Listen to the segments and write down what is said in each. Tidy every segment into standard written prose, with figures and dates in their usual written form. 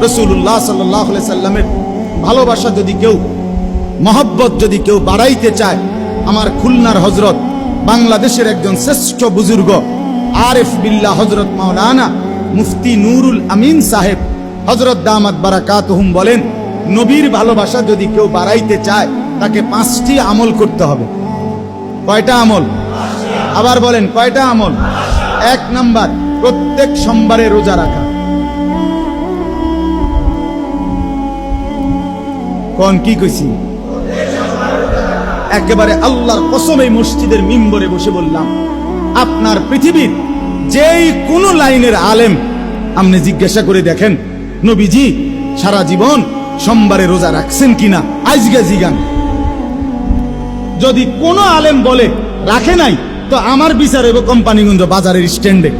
রাসূলুল্লাহ সাল্লাল্লাহু আলাইহি সাল্লামের ভালোবাসা যদি কেউ, মহব্বত যদি কেউ বাড়াইতে চায়, আমার খুলনার হযরত, বাংলাদেশের একজন শ্রেষ্ঠ বুজুর্গ আরিফ বিল্লাহ হযরত মাওলানা মুফতি নুরুল আমিন সাহেব হযরত দামাত বারাকাতুহুম বলেন, নবীর ভালোবাসা যদি কেউ বাড়াইতে চায় তাকে 5টি আমল করতে হবে। কয়টা আমল? আবার বলেন, কয়টা আমল? 1 নাম্বার, প্রত্যেক সোমবারে রোজা রাখা। কোন কি কইছি? একেবারে আল্লাহর কসম এই মসজিদের মিম্বরে বসে বললাম, আপনার পৃথিবীর যেই কোন লাইনের আলেম আপনি জিজ্ঞাসা করে দেখেন, নবীজি সারা জীবন সোমবারে রোজা রাখছেন কিনা, আজকে জিগান। যদি কোন আলেম বলে রাখে নাই, তো আমার বিচার হইব কোম্পানিগঞ্জ বাজারের স্ট্যান্ডে,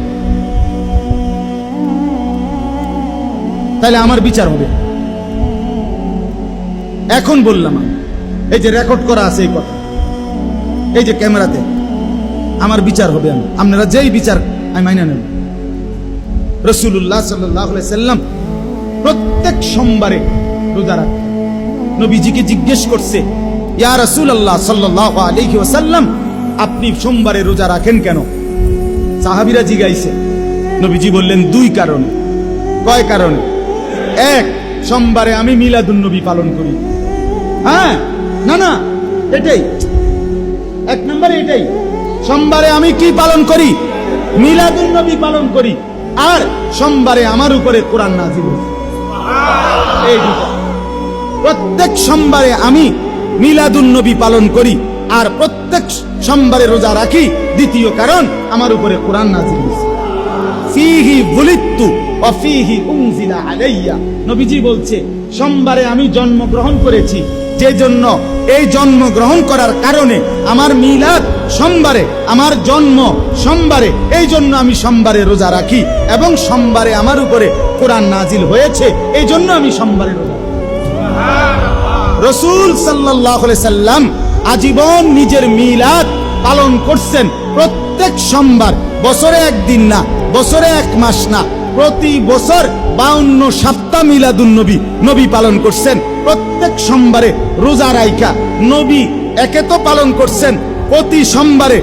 তাহলে আমার বিচার হবে। এখন বললাম, এই যে রেকর্ড করা আছে এই কথা, এই যে ক্যামেরাতে, আমার বিচার হবে। আপনারা যেই বিচার আমি মাইনা নেব। রাসূলুল্লাহ সাল্লাল্লাহু আলাইহি সাল্লাম প্রত্যেক সোমবারে রোজা রাখতেন। নবীজিকে জিজ্ঞেস করছে, ইয়া রাসূলুল্লাহ সাল্লাল্লাহু আলাইহি ওয়াসাল্লাম, আপনি সোমবারে রোজা রাখেন কেন? সাহাবীরা জিজ্ঞাসে, নবীজি বললেন 2 কারণে। কয় কারণে? 1, সোমবারে আমি মিলাদুন নবী পালন করি। হ্যাঁ, না এটাই 1 নম্বরে, এটাই। সোমবারে আমি কি পালন করি? মিলাদুন নবী পালন করি। আর সোমবারে আমার উপরে কোরআন নাযিল হয়েছে। এই দুটো। প্রত্যেক সোমবারে আমি মিলাদুন নবী পালন করি আর প্রত্যেক সোমবারে রোজা রাখি। দ্বিতীয় কারণ, আমার উপরে কোরআন নাযিল হয়েছে। ফীহি বুলিতু ওয়া ফীহি উনজিলা আলাইয়া। নবীজি বলছে, সোমবারে আমি জন্মগ্রহণ করেছি, যে জন্য এই জন্মগ্রহণ করার কারণে আমার মিলাদ সোমবারে, আমার জন্ম সোমবারে, এই জন্য আমি সোমবারে রোজা রাখি এবং সোমবারে আমার উপরে কোরআন নাজিল হয়েছে, এই জন্য আমি সোমবারে রোজা রাখি। রাসূল সাল্লাল্লাহু আলাইহি সাল্লাম আজীবন নিজের মিলাদ পালন করছেন প্রত্যেক সোমবার। বছরে 1 দিন না, বছরে 1 মাস না, প্রতি বছর 52 সপ্তাহ মিলাদুন নবী পালন করছেন। প্রত্যেক সোমবারে রোজা রাইখা নবী একে তো পালন করছেন প্রতি সোমবারে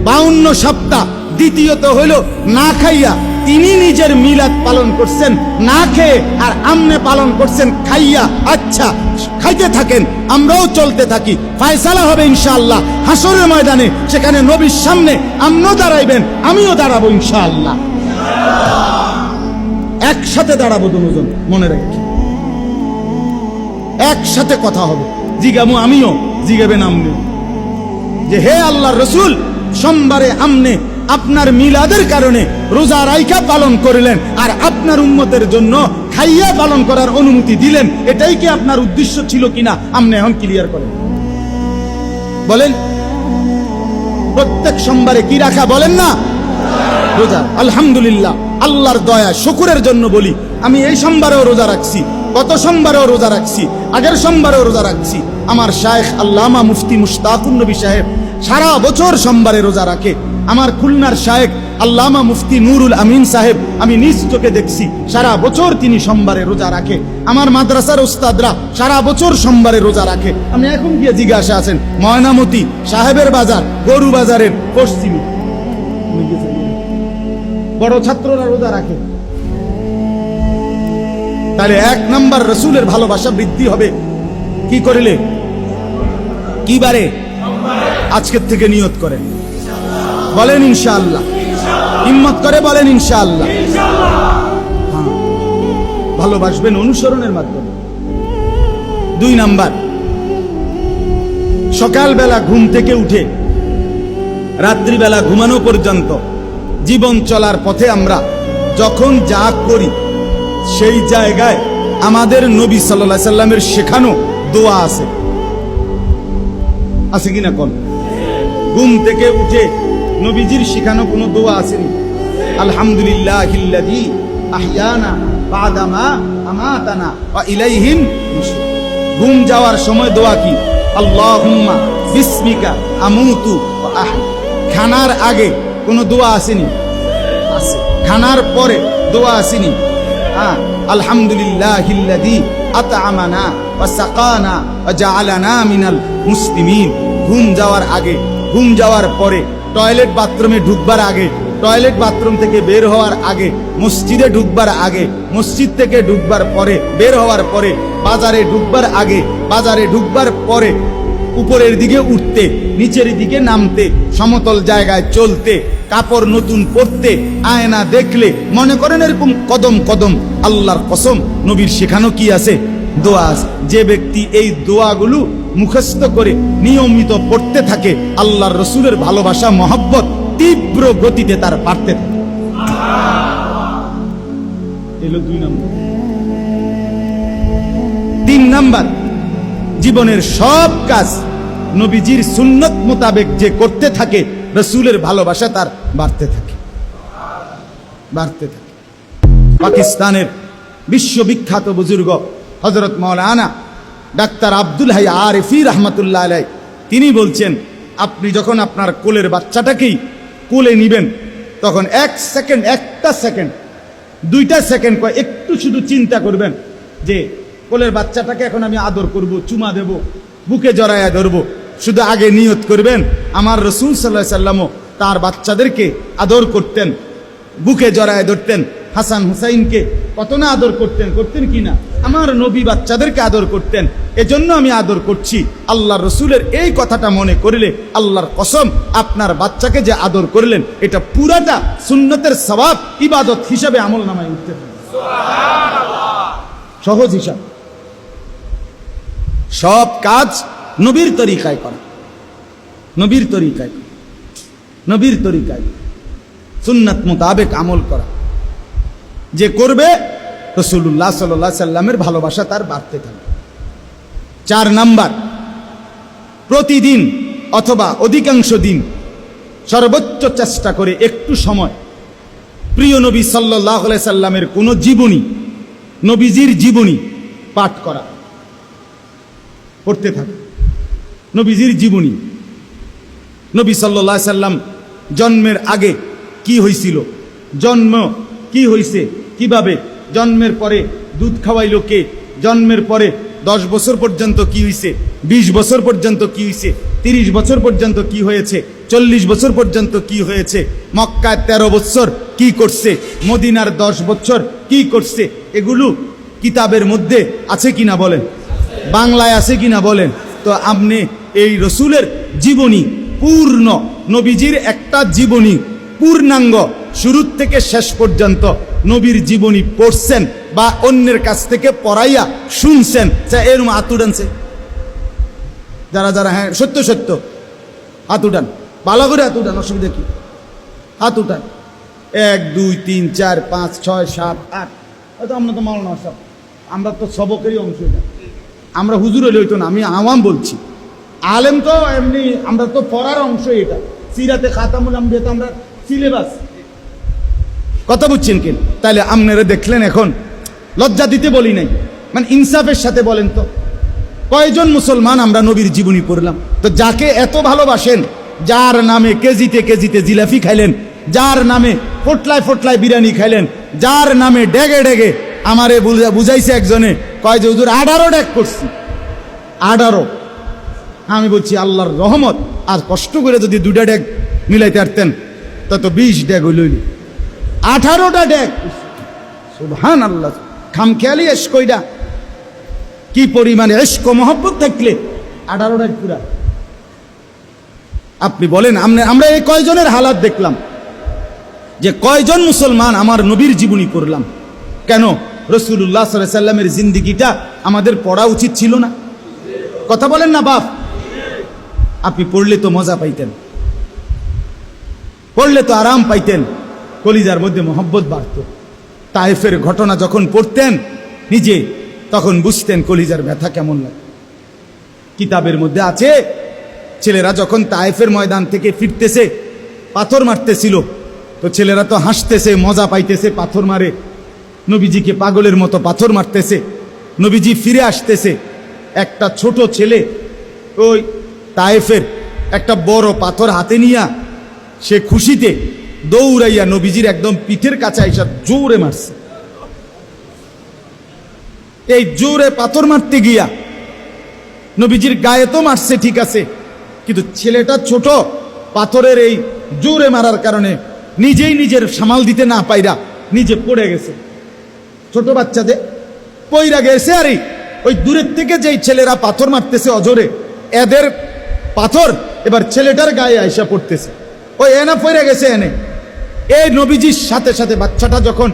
52 সপ্তাহ, দ্বিতীয়ত হইল না খাইয়া তিনি নিজের মিলাদ পালন করছেন না খেয়ে, আর আমনে পালন করছেন খাইয়া। আচ্ছা, খাইতে থাকেন, আমরাও চলতে থাকি, ফায়সালা হবে ইনশাআল্লাহ হাসরের ময়দানে। সেখানে নবীর সামনে আমরাও দাঁড়াইবেন, আমিও দাঁড়াবো ইনশাআল্লাহ। একসাথে দাঁড়াবো দুজন, মনে রাখি। একসাথে কথা হবে, জিগামু আমিও, জিগাবেন আপনিও, যে হে আল্লাহর রাসূল, সোমবারে আমনে আপনার মিলাদের কারণে রোজা রাইখা পালন করলেন আর আপনার উম্মতের জন্য খাইয়া পালন করার অনুমতি দিলেন। এটাই কি আপনার উদ্দেশ্য ছিল কিনা? আপনি এখন ক্লিয়ার করেন, বলেন। প্রত্যেক সোমবারে কি রাখা বলেন না? রোজা। আলহামদুলিল্লাহ, আল্লাহর দয়া শুকরের জন্য বলি, আমি এই সোমবারেও রোজা রাখছি, গত সোমবারেও রোজা রাখছি, আগের সোমবারেও রোজা রাখছি। আমার শায়েখ আল্লামা মুফতি মুশতাকুন নবী সাহেব সারা বছর সোমবারে রোজা রাখে। আমার খুলনার শায়েখ আল্লামা মুফতি নুরুল আমিন সাহেব, আমি নিজ চোখে দেখছি সারা বছর তিনি সোমবারে রোজা রাখে। আমার মাদ্রাসার উস্তাদরা সারা বছর সোমবারে রোজা রাখে। আপনি এখন গিয়ে জিজ্ঞাসা আছেন ময়নামতি সাহেবের বাজার, গরু বাজারের পশ্চিমে বড় ছাত্ররা রোজা রাখে। তাহলে 1 নাম্বার, রাসূলের ভালোবাসা বৃদ্ধি হবে কি করিলে? কি বারে? আজকের থেকে নিয়ত করেন, বলেন ইনশাআল্লাহ। হিম্মত করে বলেন ইনশাআল্লাহ। ভালোবাসবেন অনুসরণের মাধ্যমে। 2 নাম্বার, সকালবেলা ঘুম থেকে উঠে রাত্রিবেলা ঘুমানো পর্যন্ত জীবন চলার পথে আমরা যখন যা করি সেই জায়গায় আমাদের নবী সাল্লাল্লাহু আলাইহি সাল্লামের শেখানো দোয়া আছে, আছে কিনা কোন? ঘুম থেকে উঠে নবীজির শেখানো কোনো দোয়া আসেনি? আলহামদুলিল্লাহিল্লাযী আহইয়ানা বা'দা মা আমাতানা ওয়া ইলাইহিন নুশুর। ঘুম যাওয়ার সময় দোয়া কি? আল্লাহুম্মা বিসমিকা আমুতু ওয়া আহয়া। খানার আগে কোনো দোয়া আসেনি? আছে। খানার পরে দোয়া আসেনি? হ্যাঁ, আলহামদুলিল্লাহিল্লাযী আত'আমানা ওয়া সাকানা ওয়া জাআলানা মিনাল মুসলিমিন। ঘুম যাওয়ার আগে, ঘুম যাওয়ার পরে, টয়লেট বাথরুমে ঢুকবার আগে, টয়লেট বাথরুম থেকে বের হওয়ার আগে, মসজিদে ঢুকবার আগে, মসজিদ থেকে ঢুকবার পরে, বের হওয়ার পরে, বাজারে ঢুকবার আগে, বাজারে ঢুকবার পরে, উপরের দিকে উঠতে, নিচের দিকে নামতে, সমতল জায়গায় চলতে, কাপড় নতুন পরতে, আয়না দেখলে মনে করেন এরকম কদম কদম আল্লাহর কসম নবীর শেখানো কি আছে? দোয়া আছে। যে ব্যক্তি এই দোয়াগুলো মুখস্থ করে নিয়মিত পড়তে থাকে, আল্লাহর রসুলের ভালোবাসা মহব্বত তীব্র গতিতে তার বাড়তে থাকে। এলো 2 নম্বর। 3 নম্বর, জীবনের সব কাজ নবীজির সুন্নত মোতাবেক যে করতে থাকে, রসুলের ভালোবাসা তার বাড়তে থাকে, বাড়তে থাকে। পাকিস্তানের বিশ্ববিখ্যাত বুজুর্গ হযরত মাওলানা ডাক্তার আব্দুল হাই আরিফি রহমতুল্লাহ আলাইহি তিনি বলছেন, আপনি যখন আপনার কোলের বাচ্চাটাকেই কোলে নিবেন, তখন 1 সেকেন্ড, 1টা সেকেন্ড, 2টা সেকেন্ড একটু শুধু চিন্তা করবেন যে কোলের বাচ্চাটাকে এখন আমি আদর করব, চুমা দেব, বুকে জড়ায়া ধরবো। শুধু আগে নিয়ত করবেন, আমার রসুল সাল্লাল্লাহু আলাইহি ওয়াসাল্লামও তার বাচ্চাদেরকে আদর করতেন, বুকে জড়ায় ধরতেন। হাসান হুসাইনকে কত না আদর করতেন, করতেন কিনা? আমার নবী বাচ্চাদেরকে আদর করতেন, এজন্য আমি আদর করছি। আল্লাহর রসুলের এই কথাটা মনে করলে আল্লাহর কসম, আপনার বাচ্চাকে যে আদর করলেন এটা পুরাটা সুন্নতের সওয়াব ইবাদত হিসাবে আমলনামায় উঠতে থাকে। সহজ হিসাব। সব কাজ নবীর তরিকায় করা, নবীর তরিকায়, নবীর তরিকায় সুন্নাত মোতাবেক আমল করা। যে করবে রাসূলুল্লাহ সাল্লাল্লাহু আলাইহি সাল্লামের ভালোবাসা তার বাড়তে থাকে। 4 নাম্বার, প্রতিদিন অথবা অধিকাংশ দিন সর্বোচ্চ চেষ্টা করে একটু সময় প্রিয় নবী সাল্লাল্লাহু আলাইহি সাল্লামের কোন জীবনী, নবীজির জীবনী পাঠ করা, পড়তে থাকে। নবীজির জীবনী, নবী সাল্লাল্লাহু আলাইহি সাল্লাম জন্মের আগে কি হয়েছিল, জন্ম কি হয়েছে, কিভাবে, জন্মের পরে দুধ খাওয়াইল কে, জন্মের পরে 10 বছর পর্যন্ত কি হয়েছে, 20 বছর পর্যন্ত কি হয়েছে, 30 বছর পর্যন্ত কি হয়েছে, 40 বছর পর্যন্ত কি হয়েছে, মক্কায় 13 বছর কি করছে, মদিনার 10 বছর কি করছে, এগুলো কিতাবের মধ্যে আছে কিনা বলেন, বাংলায় আছে কিনা বলেন। তো আপনি এই রসুলের জীবনী পূর্ণ, নবীজির একটা জীবনী পূর্ণাঙ্গ শুরু থেকে শেষ পর্যন্ত নবীর জীবনী পড়ছেন বা অন্যের কাছ থেকে পড়াইয়া শুনছেন, এর হাত উঠানছে যারা যারা, হ্যাঁ সত্য সত্য হাত উঠান, ভালো করে হাত উঠান, অসুবিধা কি, হাত উঠান। 1 2 3 4 5 6 7 8। হয়তো আমরা তো মাওলানা সাহেব, আমরা তো সবকেরই অংশ, এটা আমরা হুজুর হলে হইতো না, আমি আওয়াম বলছি। আলেম তো এমনি, আমরা তো পড়ার অংশ, এটা সিরাতে খাতামুল আম্বিয়া তো আমরা সিলেবাস। কথা বুঝছেন কেন? তাহলে আপনারা দেখলেন, এখন লজ্জা দিতে বলি নাই, মানে ইনসাফের সাথে বলেন তো, কয়জন মুসলমান আমরা নবীর জীবনী পড়লাম? তো যাকে এত ভালোবাসেন, যার নামে কেজিতে কেজিতে জিলাফি খাইলেন, যার নামে ফোটলায় ফোটলায় বিরিয়ানি খাইলেন, যার নামে ডেগে ডেগে আমারে বুঝাইছে একজনে, কয় যে হুজুর 18 ডেগ করছি, 18। আমি বলছি আল্লাহর রহমত, আর কষ্ট করে যদি 2টা ডেগ মিলাইতে পারতেন তত 20 ডেগ হইল, 18টা ডেগ। সুবহানাল্লাহ, খামখেয়ালি এশক, কইটা কি পরিমাণে এশক মহব্বত থাকলে 18 ডেগ পুরা। আপনি বলেন, আমরা এই কয়জনের হালাত দেখলাম, যে কয়জন মুসলমান আমার নবীর জীবনী পড়লাম? কেন? রাসূলুল্লাহ সাল্লাল্লাহু আলাইহি সাল্লামের জিন্দেগিটা আমাদের পড়া উচিত ছিল না? কথা বলেন না বাপ? আপনি পড়লে তো মজা পাইতেন, পড়লে তো আরাম পাইতেন, কলিজার মধ্যে মহব্বত বাড়ত। তায়েফের ঘটনা যখন পড়তেন নিজে, তখন বুঝতেন কলিজার ব্যথা কেমন লাগে। কিতাবের মধ্যে আছে, ছেলেরা যখন তায়েফের ময়দান থেকে ফিরতেছে, পাথর মারতেছিল, তো ছেলেরা তো হাসতেছে, মজা পাইতেছে, পাথর মারে, নবীজিকে পাগলের মতো পাথর মারতেছে। নবীজি ফিরে আসতেছে, একটা ছোট ছেলে ওই তায়েফের একটা বড় পাথর হাতে নিয়া সে খুশিতে দৌড়াইয়া নবীজির একদম পিঠের কাছে আইসা জোরে মারছে। এই জোরে পাথর মারতে গিয়া নবীজির গায়ে তো মারছে ঠিক আছে, কিন্তু ছেলেটা ছোট, পাথরের এই জোরে মারার কারণে নিজেই নিজের সামাল দিতে না পাইরা নিজে পড়ে গেছে। ছোট বাচ্চাদের পইরা গেছে, আর ওই দূরের থেকে যেই ছেলেরা পাথর মারতেছে অজরে, এদের পাথর এবার ছেলেটার গায়ে আইসা পড়তেছে। ওই এনা পইরা গেছে এনে। এই নবীজির সাথে সাথে বাচ্চাটা যখন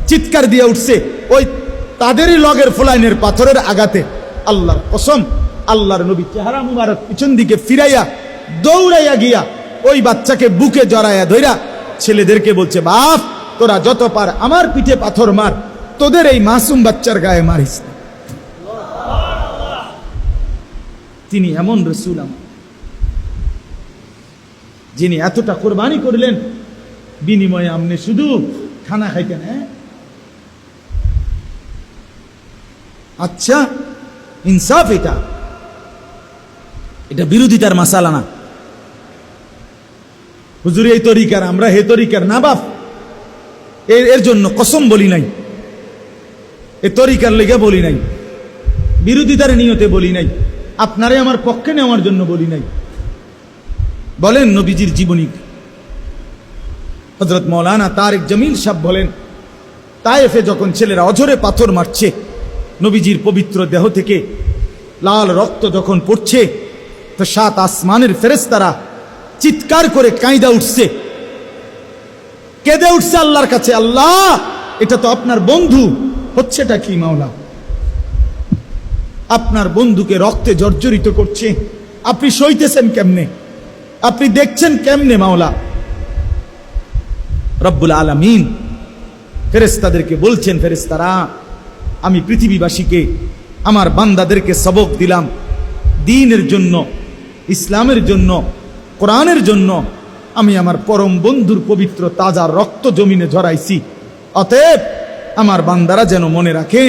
চিৎকার দিয়ে উঠছে, ওই তাদেরই লগের ফোলাইনের পাথরের আঘাতে আল্লাহর কসম, আল্লাহর নবী চেহারা মুবারক পিছন দিকে ফিরাইয়া দৌড়াইয়া গিয়া ওই বাচ্চাকে বুকে জড়াইয়া ধইরা ছেলেদেরকে বলছে, বাপ তোরা যত পার আমার পিঠে পাথর মার, তোদের এই মাসুম বাচ্চার গায়ে মারিস না। তিনি এমন রসুল আমার, যিনি এতটা কোরবানি করলেন, বিনিময়ে আপনি শুধু খানা খাইতেন। আচ্ছা, ইনসাফ এটা বিরোধিতার মাসালা না। হুজুর এই তরিকার, আমরা হে তরিকার না বাপ, এর জন্য কসম বলি নাই, এ তরিকার লেগে বলি নাই, বিরোধিতার নিয়তে বলি নাই, আপনারে আমার পক্ষে নেওয়ার জন্য বলি নাই। বলেন নবীজির জীবনী। হযরত মাওলানা তারেক জামিল সাহেব বলেন, তায়েফে যখন ছেলেরা অঝরে পাথর মারছে, নবীজির পবিত্র দেহ থেকে লাল রক্ত যখন পড়ছে, তো 7 আসমানের ফেরেশতারা চিৎকার করে কাঁইদা উঠছে, কেঁদে উঠছে আল্লাহর কাছে, আল্লাহ এটা তো আপনার বন্ধু, হচ্ছেটা কি মাওলা? আপনার বন্ধুকে রক্তে জর্জরিত করছে, আপনি সইতেছেন কেমনে? আপনি দেখছেন কেমনে মাওলা? রব্বুল আলামিন ফেরেশতাদেরকে বলছেন, ফেরেশতারা আমি পৃথিবীবাসীকে, আমার বান্দাদেরকে সবক দিলাম দ্বীনের জন্য, ইসলামের জন্য, কোরআনের জন্য। আমি আমার পরম বন্ধুর পবিত্র তাজা রক্ত জমিনে ঝরাইছি। অতএব আমার বান্দারা যেন মনে রাখে,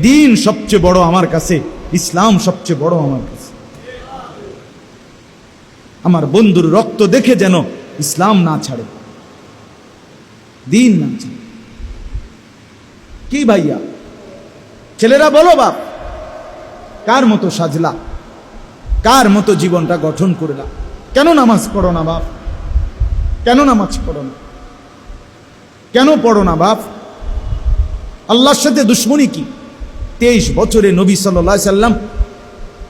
দ্বীন সবচেয়ে বড় আমার কাছে, ইসলাম সবচেয়ে বড় আমার কাছে। আমার বন্ধুর রক্ত দেখে যেন ইসলাম না ছাড়ে, দ্বীন না ছাড়ে। কি ভাইয়া, ছেলেরা বলো বাপ, কার মতো সাজলা, কার মতো জীবনটা গঠন করলা? কেন নামাজ পড়ো না বাপ? কেন নামাজ পড়ো না? কেন পড়ো না বাপ? আল্লাহর সাথে দুশ্মনী কি? 23 বছরে নবী সাল্লাল্লাহু আলাইহি সাল্লাম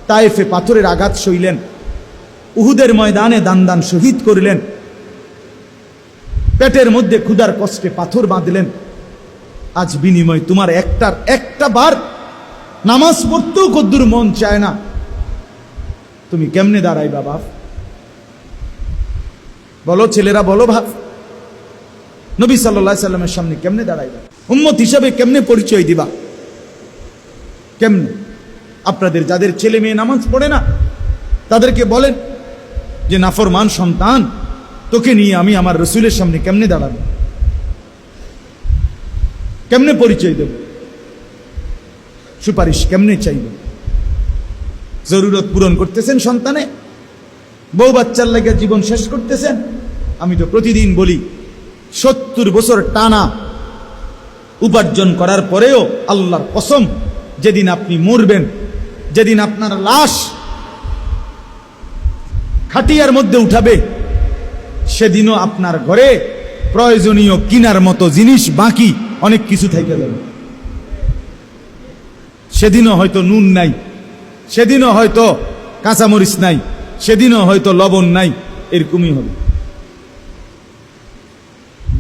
তায়েফে পাথরের আঘাত সইলেন, উহুদের ময়দানে দান দান শহীদ করলেন, পেটের মধ্যে ক্ষুধার কষ্টে পাথর বাঁধলেন। আজ বিনিময় তোমার একটা বার নামাজ পড়তেও কদ্দুর মন চায় না, তুমি কেমনে দাঁড়াইবা বাপ? বলো ছেলেরা, বলো ভাব, নবী সাল্লাল্লাহু আলাইহি সাল্লামের সামনে কেমনে দাঁড়াইবা? উম্মত হিসাবে কেমনে পরিচয় দিবা? কেমনে? আপনাদের যাদের ছেলে মেয়ে নামাজ পড়ে না, তাদেরকে বলেন যে নাফরমান সন্তান, তোকে নিয়ে আমি আমার রসুলের সামনে কেমনে দাঁড়াবো? কেমনে পরিচয় দেব? সুপারিশ কেমনে চাইব? জরুরত পূরণ করতেছেন সন্তানে, বউ বাচ্চার লাগে জীবন শেষ করতেছেন। আমি তো প্রতিদিন বলি, 70 বছর টানা উপার্জন করার পরেও আল্লাহর কসম, যেদিন আপনি মরবেন, যেদিন আপনার লাশ খাটিয়ার মধ্যে উঠাবে, সেদিনও আপনার ঘরে প্রয়োজনীয় কিনার মতো জিনিস বাকি অনেক কিছু থেকে যাবে। সেদিনও হয়তো নুন নাই, সেদিনও হয়তো কাঁচামরিচ নাই, সেদিনও হয়তো লবণ নাই, এরকমই হবে।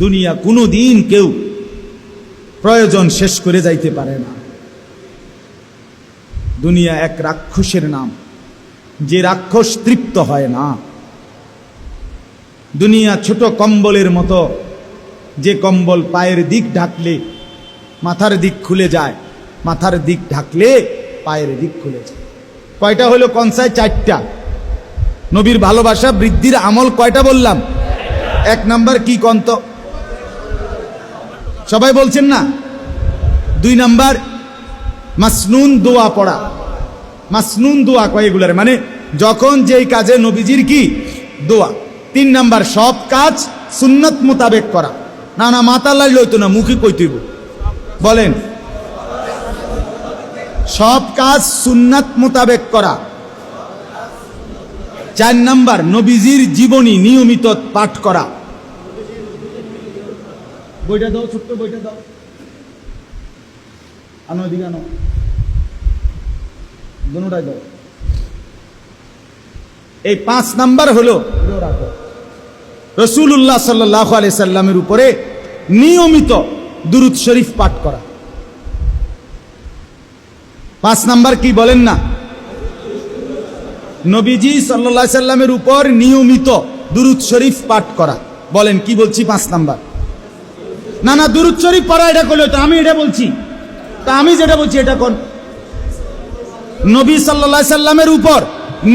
দুনিয়া কোনো দিন কেউ প্রয়োজন শেষ করে যাইতে পারে না। দুনিয়া এক রাক্ষসের নাম, যে রাক্ষস তৃপ্ত হয় না। দুনিয়া ছোট কম্বলের মতো, যে কম্বল পায়ের দিক ঢাকলে মাথার দিক খুলে যায়, মাথার দিক ঢাকলে পায়ের দিক খুলে যায়। কয়টা হলো কনসায়? 4টা। নবীর ভালোবাসা বৃদ্ধির আমল কয়টা বললাম? 1 নাম্বার কি কন্ত? সবাই বলছেন না? 2 নাম্বার মাসনুন দোয়া পড়া। মাসনুন দোয়া কয় এগুলার, মানে যখন যেই কাজে নবীজির কি দোয়া। 3 নাম্বার সব কাজ সুন্নত মোতাবেক করা। না না, মাথা লাইল হইতো না, মুখে কইতেইব। বলেন সব কাজ সুন্নাত মোতাবেক করা। 4 নাম্বার, নবীজির জীবনী নিয়মিত পাঠ করা। বইটা দাও, ছোট্ট বইটা দাও, আনো এদিকে আনো, দুটোটাই দাও। এই 5 নাম্বার হলো রাসূলুল্লাহ সাল্লাল্লাহু আলাইহি সাল্লামের উপরে নিয়মিত দুরূদ শরীফ পাঠ করা। 5 নাম্বার কি বলেন না? নবীজি সাল্লাল্লাহু আলাইহি সাল্লামের উপর নিয়মিত দুরূদ শরীফ পাঠ করা। বলেন কি বলছি? 5 নাম্বার। না না, দুরূদ শরীফ পড়া এটা করলে তো আমি এটা বলছি, তা আমি যেটা বলছি এটা কোন? নবী সাল্লাল্লাহু আলাইহি সাল্লামের উপর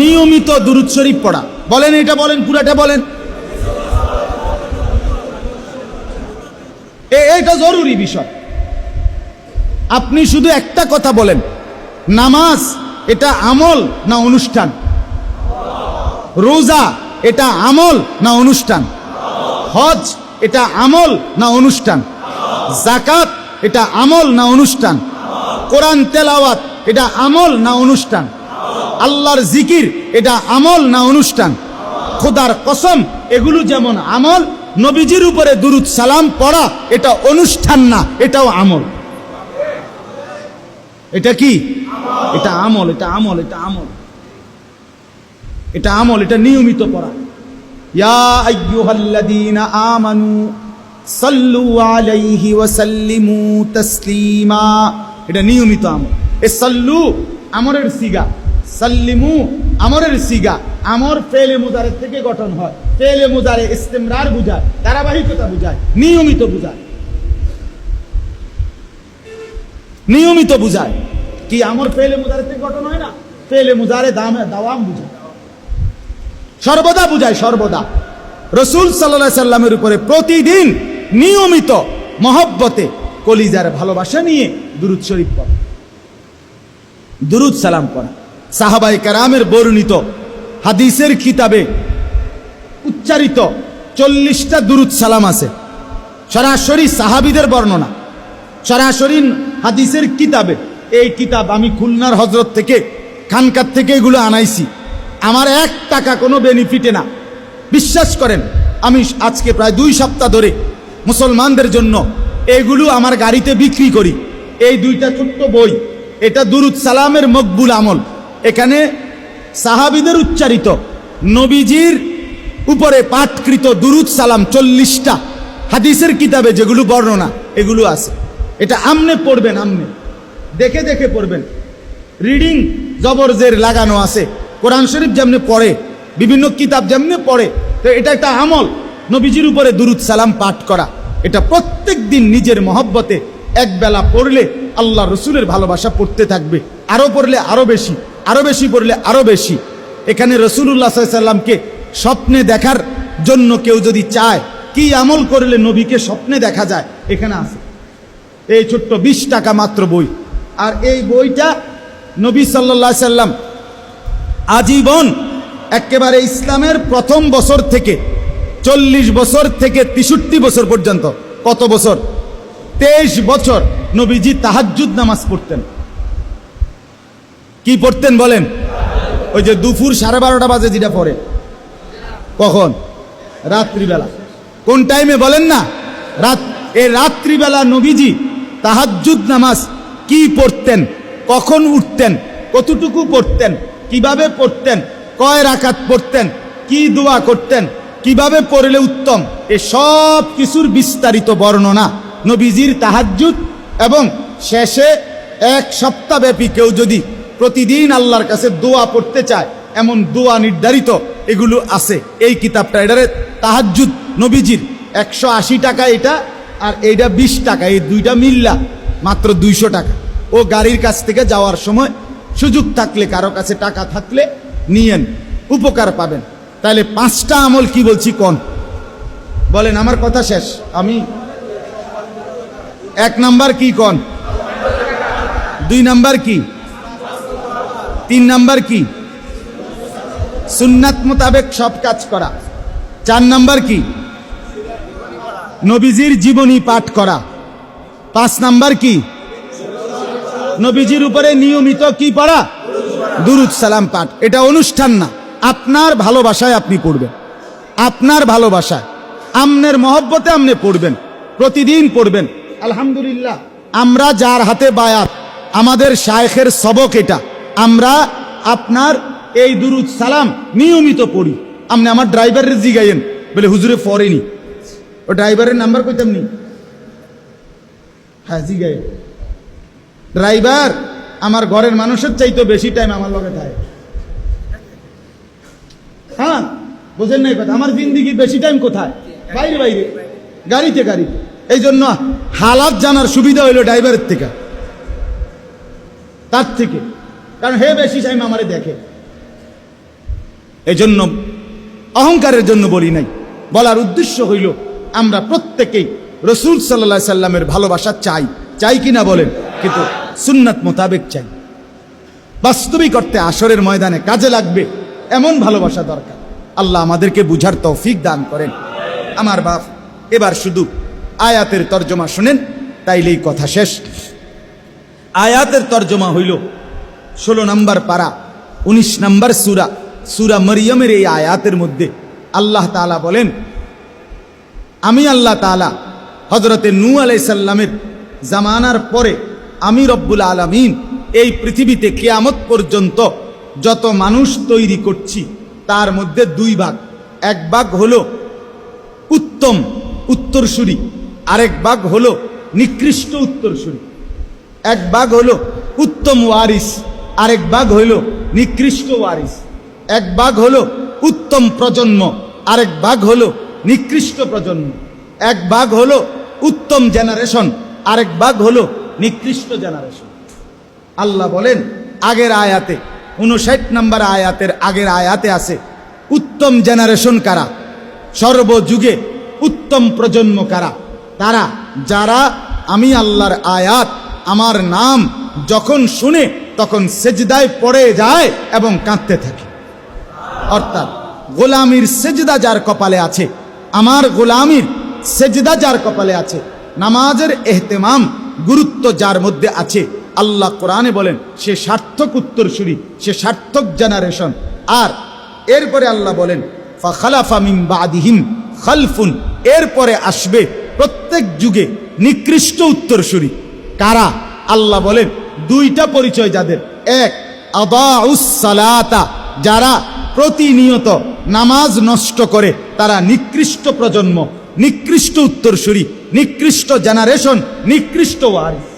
নিয়মিত দুরূদ শরীফ পড়া। বলেন এটা, বলেন পুরাটা বলেন। এটা জরুরি বিষয়। আপনি শুধু একটা কথা বলেন, নামাজ এটা আমল না অনুষ্ঠান? রোজা এটা আমল না অনুষ্ঠান? হজ এটা আমল না অনুষ্ঠান? যাকাত এটা আমল না অনুষ্ঠান? কোরআন তেলাওয়াত এটা আমল না অনুষ্ঠান? আল্লাহর জিকির এটা আমল না অনুষ্ঠান? খোদার কসম, এগুলো যেমন আমল, নবীজির উপরে দুরূদ সালাম পড়া এটা অনুষ্ঠান না, এটাও আমল। এটা কি? এটা আমল, এটা আমল, এটা আমল, এটা আমল, এটা নিয়মিত পড়া। ইয়া আইয়ুহাল্লাযীনা আমানু সাল্লু আলাইহি ওয়া সাল্লিমু তাসলিমা, এটা নিয়মিত আমল। এ সাল্লু আমরের সিগা, সাল্লিমু আমরের সিগা। আমর ফেলে মুদারের থেকে গঠন হয়। ফেলে মুদারে ইস্তেমরার বুঝায়, ধারাবাহিকতা বুঝায়, নিয়মিত বুঝায়, নিয়মিত বুঝায়। কি আমর ফেলে মুদারের থেকে গঠন হয় না? ফেলে মুদারে দাওয়াম বুঝায়, সর্বদা বুঝায়, সর্বদা। রাসূল সাল্লাল্লাহু আলাইহি সাল্লামের উপরে প্রতিদিন নিয়মিত মহব্বতে কলিজার ভালোবাসা নিয়ে দুরূদ শরীফ পড়া, দুরূদ সালাম পড়া। সাহাবায়ে কেরামের বর্ণিত হাদিসের কিতাবে উচ্চারিত 40টা দুরূদ সালাম আছে। সরাসরি সাহাবীদের বর্ণনা, সরাসরি হাদিসের কিতাবে। এই কিতাব আমি খুলনার হযরত থেকে, খানকার থেকে এগুলো আনাইছি। আমার 1 টাকা কোনো বেনিফিটে না। বিশ্বাস করেন, আমি আজকে প্রায় 2 সপ্তাহ ধরে মুসলমানদের জন্য এগুলো আমার গাড়িতে বিক্রি করি। এই 2টা ছোট্ট বই, এটা দুরূদ সালামের মকবুল আমল। এখানে সাহাবীদের উচ্চারিত নবীজির উপরে পাঠকৃত দুরূদ সালাম 40টা হাদিসের কিতাবে যেগুলো বর্ণনা, এগুলো আছে। এটা আমনে পড়বেন, আমনে দেখে দেখে পড়বেন। রিডিং জবরজের লাগানো আছে। কোরআন শরীফ যেমনি পড়ে, বিভিন্ন কিতাব যেমনি পড়ে, তো এটা একটা আমল। নবীজির উপরে দুরূদ সালাম পাঠ করা, এটা প্রত্যেক দিন নিজের মহব্বতে একবেলা পড়লে আল্লাহ রসুলের ভালোবাসা পড়তে থাকবে। আরো পড়লে আরো বেশি, আরো বেশি পড়লে আরো বেশি। এখানে রাসূলুল্লাহ সাল্লাল্লাহু আলাইহি সাল্লামকে স্বপ্নে দেখার জন্য কেউ যদি চায়, কি আমল করলে নবীকে স্বপ্নে দেখা যায়, এখানে আছে। এই ছোট্ট 20 টাকা মাত্র বই। আর এই বইটা নবী সাল্লাল্লাহু আলাইহি সাল্লাম আজীবন একেবারে ইসলামের প্রথম বছর থেকে 40 বছর থেকে 63 বছর পর্যন্ত, কত বছর? 23 বছর নবীজি তাহাজ্জুদ নামাজ পড়তেন। কি পড়তেন বলেন? ওই যে দুপুর 12:30 বাজে যেটা পড়ে, কখন? রাত্রিবেলা। কোন টাইমে বলেন না? রাত। এই রাত্রিবেলা নবীজি তাহাজ্জুদ নামাজ কি পড়তেন, কখন উঠতেন, কতটুকু পড়তেন, কিভাবে পড়তেন, কয় রাকাত পড়তেন, কি দোয়া করতেন, কিভাবে পড়লে উত্তম, এ সব কিছুর বিস্তারিত বর্ণনা নবীজির তাহাজ্জুদ। এবং শেষে 1 সপ্তাহব্যাপী কেউ যদি প্রতিদিন আল্লাহর কাছে দোয়া পড়তে চায়, এমন দোয়া নির্ধারিত এগুলো আছে এই কিতাবটা। এটারে তাহাজ্জুদ নবীজির 180 টাকা এটা, আর এইটা 20 টাকা। এই 2টা মিল্লা মাত্র 200 টাকা। ও গাড়ির কাছ থেকে যাওয়ার সময় সুযোগ থাকলে, কারো কাছে টাকা থাকলে নিয়েন, উপকার পাবেন। তাহলে 5টা আমল কি বলছি কোন? বলেন, আমার কথা শেষ। আমি 1 নাম্বার কি কোন? 2 নাম্বার কি? 3 নাম্বার কি? সুন্নাত মোতাবেক সব কাজ করা। 4 নাম্বার কি? নবীজির জীবনী পাঠ করা। 5 নাম্বার কি? নবীজির উপরে নিয়মিত কি পড়া? দুরুদ সালাম পাঠ। এটা অনুষ্ঠান না, আপনার ভালোবাসায় আপনি পড়বেন, আপনার ভালোবাসায়, আমনের মহব্বতে আপনি পড়বেন, প্রতিদিন পড়বেন। আলহামদুলিল্লাহ, আমরা যার হাতে বায়াত, আমাদের শায়েখের সবক এটা, আমরা আপনার এই দুরুদ সালাম নিয়মিত পড়ি। আপনি আমার ড্রাইভারের জিগাইয়েন, বলে হুজুরে পড়েনি, ও ড্রাইভারের নাম্বার কইতাম নি? হ্যাঁ জিগাই। ড্রাইভার আমার ঘরের মানুষের চাইতে বেশি টাইম আমার লগে থাকে। হ্যাঁ বোঝেন নাই কথা? আমার জিন্দিগি বেশি টাইম কোথায়? বাইরে বাইরে, গাড়িতে গাড়িতে। এই জন্য হালাত জানার সুবিধা হইল ড্রাইভারের থেকে, তার থেকে, কারণ হে বেশি টাইম আমারে দেখে। এই জন্য অহংকারের জন্য বলি নাই, বলার উদ্দেশ্য হইল আমরা প্রত্যেকেই রসুল সাল্লাল্লাহু আলাইহি সাল্লামের ভালোবাসা চাই, চাই কিনা বলেন? কিন্তু সুন্নাত মোতাবেক চাই। বাস্তবিক অর্থে আসরের ময়দানে কাজে লাগবে এমন ভালোবাসা দরকার। আল্লাহ আমাদেরকে বুঝার তৌফিক দান করেন। আমার বাপ, এবার শুধু আয়াতের তর্জমা শুনেন, তাইলেই কথা শেষ। আয়াতের তর্জমা হইল 16 নম্বর পারা 19 নম্বর সূরা, সূরা মরিয়মের এই আয়াতের মধ্যে আল্লাহ তাআলা বলেন, আমি আল্লাহ তাআলা হযরতে নূহ আলাইহিস সালামের জামানার পরে আমি রব্বুল আলামিন এই পৃথিবীতে কিয়ামত পর্যন্ত যত মানুষ তৈরি করছি তার মধ্যে 2 ভাগ। এক ভাগ হলো উত্তম উত্তরসূরি, আরেক ভাগ হলো নিকৃষ্ট উত্তরসূরি। এক ভাগ হলো উত্তম ওয়ারিস, আরেক ভাগ হলো নিকৃষ্ট ওয়ারিস। এক ভাগ হলো উত্তম প্রজন্ম, আরেক ভাগ হলো নিকৃষ্ট প্রজন্ম। এক ভাগ হলো উত্তম জেনারেশন, আরেক ভাগ হলো নিকৃষ্ট জেনারেশন। আল্লাহ বলেন আগের আয়াতে 59 নম্বর আয়াতের আগের আয়াতে আছে উত্তম জেনারেশন কারা, সর্বযুগে উত্তম প্রজন্ম কারা? তারা যারা আমি আল্লাহর আয়াত, আমার নাম যখন শুনে তখন সেজদায় পড়ে যায় এবং কাঁদতে থাকে। অর্থাৎ গোলামির সেজদা যার কপালে আছে, আমার গোলামির সেজদা যার কপালে আছে, নামাজের এহতেমাম গুরুত্ব যার মধ্যে আছে, আল্লাহ কোরআনে বলেন সে সার্থক উত্তরসূরি, সে সার্থক জেনারেশন। আর এরপরে আল্লাহ বলেন ফাখালাফা মিন বাদিহিম খালফুন, এরপরে আসবে প্রত্যেক যুগে নিকৃষ্ট উত্তরসূরি। কারা? আল্লাহ বলেন 2টা পরিচয় যাদের। এক, আদাউস সালাতা, যারা প্রতিনিয়ত নামাজ নষ্ট করে, তারা নিকৃষ্ট প্রজন্ম, নিকৃষ্ট উত্তরসূরি, নিকৃষ্ট জেনারেশন, নিকৃষ্ট ওয়ারিস।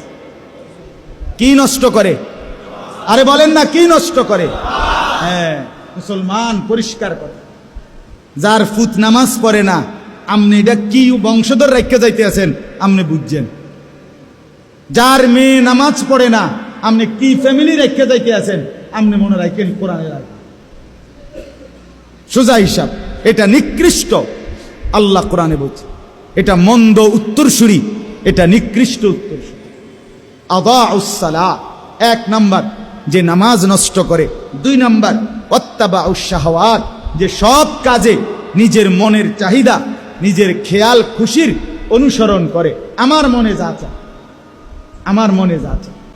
কি নষ্ট করে? আরে বলেন না, কি নষ্ট করে? হ্যাঁ, মুসলমান পরিষ্কার করে। যার ফুত নামাজ পড়ে না, আপনি এটা কি বংশধর রেখে যাইতে আছেন আপনি বুঝছেন। যার মেয়ে নামাজ পড়ে না, আপনি কি ফ্যামিলি রেখে যাইতে আছেন আপনি মনে রাখেন কোরআনের আয়াত। সোজা হিসাব, এটা নিকৃষ্ট। আল্লাহ কোরআনে বলছে এটা মন্দ উত্তরসূরি, এটা নিকৃষ্ট উত্তরসূরি। আদাউস সালাত, 1 নাম্বার যে নামাজ নষ্ট করে। 2 নাম্বার ওয়াত্তাবাউশ শাহওয়াত, যে সব কাজে নিজের মনের চাহিদা, নিজের খেয়াল খুশির অনুসরণ করে। আমার মনে যা চায়, আমার মনে যা চায়।